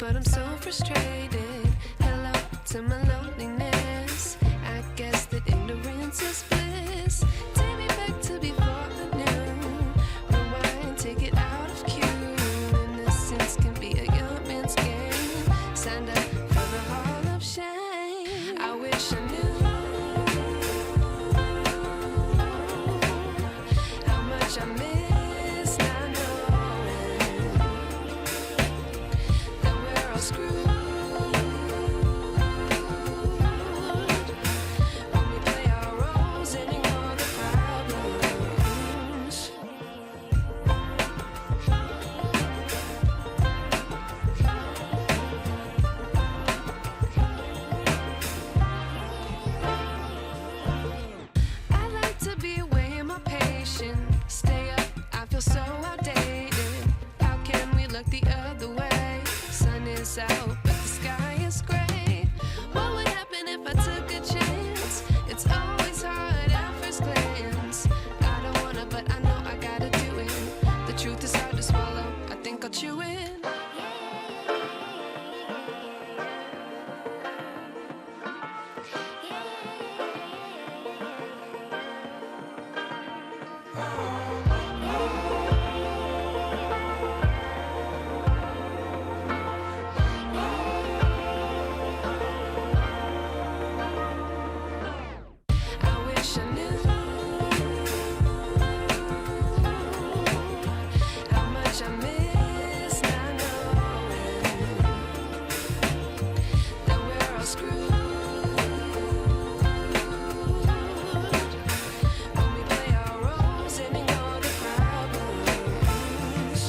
but I'm so frustrated. Hello to my loneliness. I guess that ignorance is bliss. Take me back to before I knew. Rewind, take it out of cue. Innocence can be a young man's game. Signed up for the hall of shame. I wish I knew how much I miss not knowing that we're all screwed. When we play our roles and ignore the problems. I like to be away in my patience. Stay up, I feel so outdated. How can we look the other way? Sun is out, but the sky is gray. What would happen if I took a chance? It's always hard at first glance. I don't wanna, but I know I gotta do it. The truth is hard to swallow, I think I'll chew it. I wish I knew how much I miss not knowing that we're all screwed. When we play our roles and ignore the problems.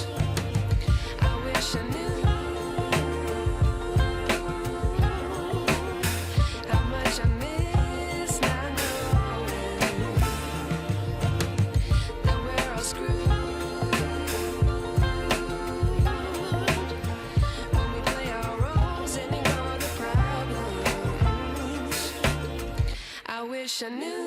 I wish I knew how much I miss not knowing that we're all screwed. When we play our roles and ignore the problems. I wish I knew.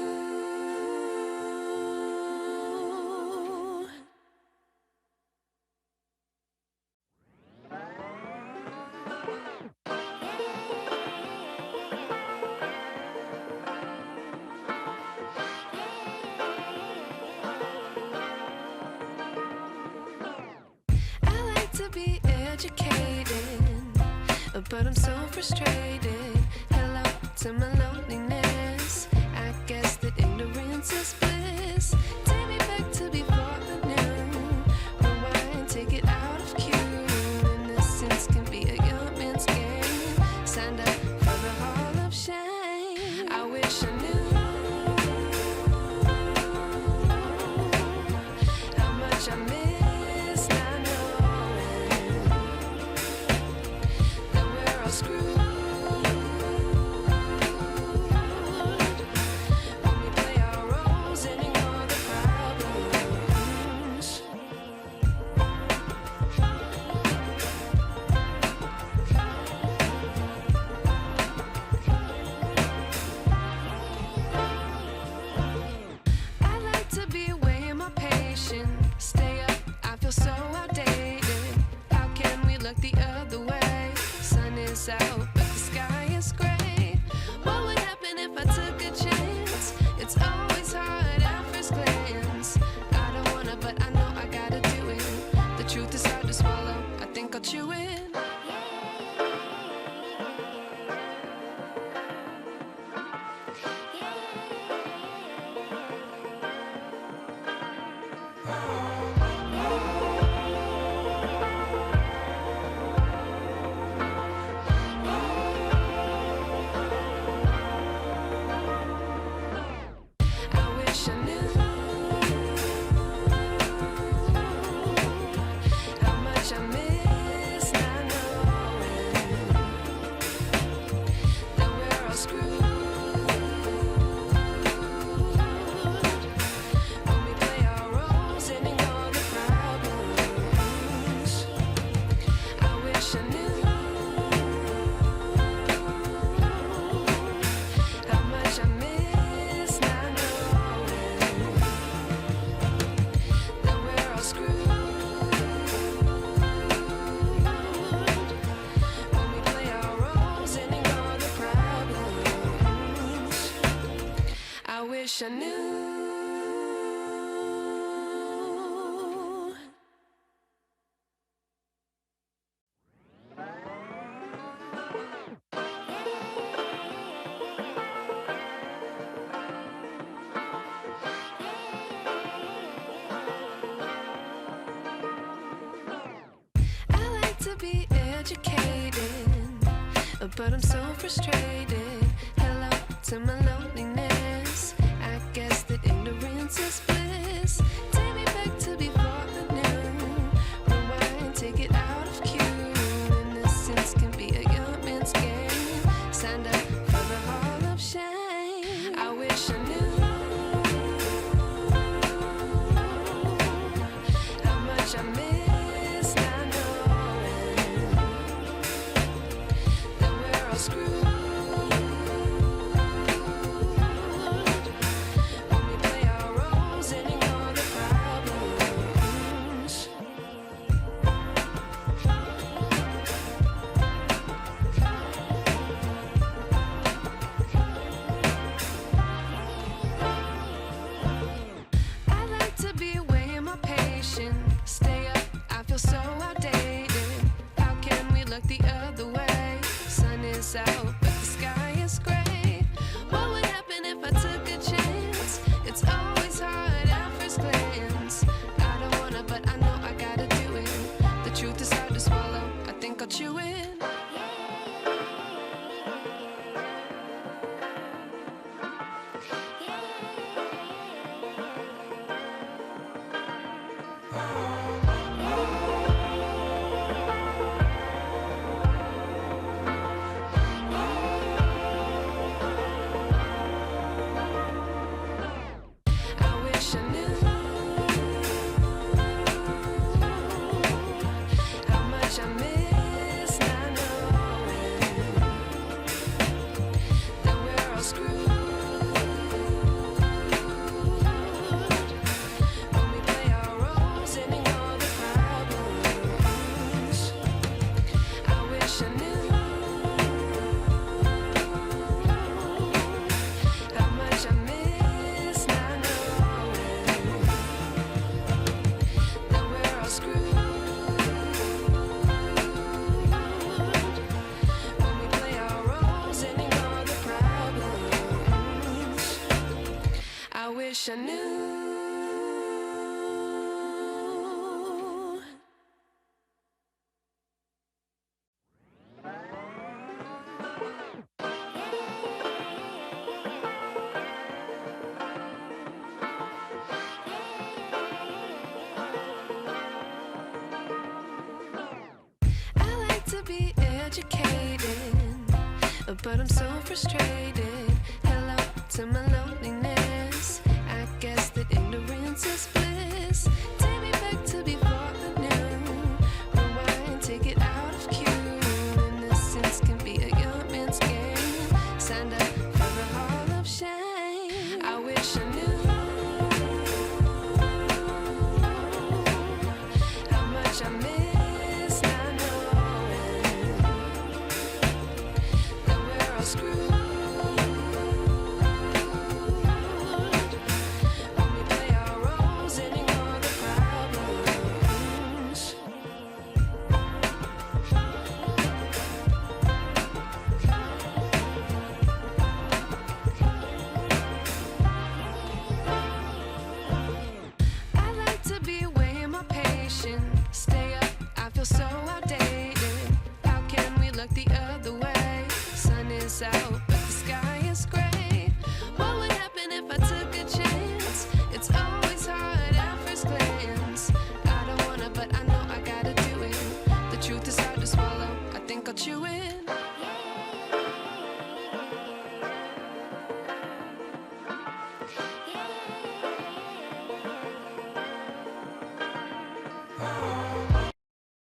I like to be educated, but I'm so frustrated. Hello to my loneliness. I guess that ignorance is bliss. Take me back to before I knew. Rewind, take it out of cue. Innocence can be a young man's game. Signed up for the hall of shame. I wish I knew how much I miss not knowing that we're all screwed. wish I knew. I like to be educated, but I'm so frustrated. Hello to my loneliness. I guess that ignorance is bliss. Take me back to before I knew. Rewind, take it out of cue. Innocence can be a young man's game. Signed up for the hall of shame. I wish I knew how much I miss not knowing that we're all screwed. Stay up, I feel so outdated. How can we look the other way? Sun is out, but the sky is gray. What would happen if I took a chance? It's always hard at first glance. I don't wanna, but I know I gotta do it. The truth is hard to swallow, I think I'll chew it. I wish I knew. I like to be educated, but I'm so frustrated. Hello to my